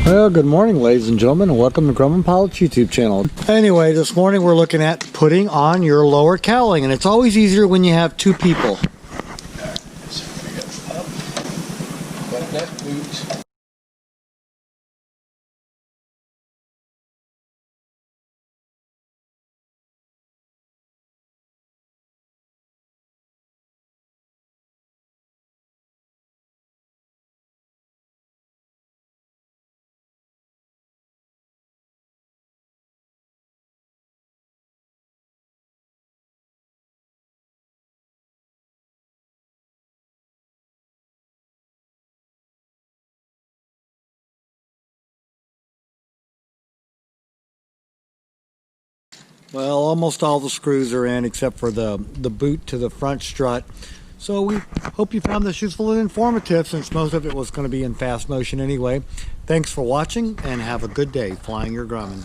Well, good morning, ladies and gentlemen, and welcome to Grumman Pilot's YouTube channel. Anyway, this morning we're looking at putting on your lower cowling, and it's always easier when you have two people. Well, almost all the screws are in except for the boot to the front strut. So we hope you found this useful and informative, since most of it was going to be in fast motion anyway. Thanks for watching, and have a good day flying your Grumman.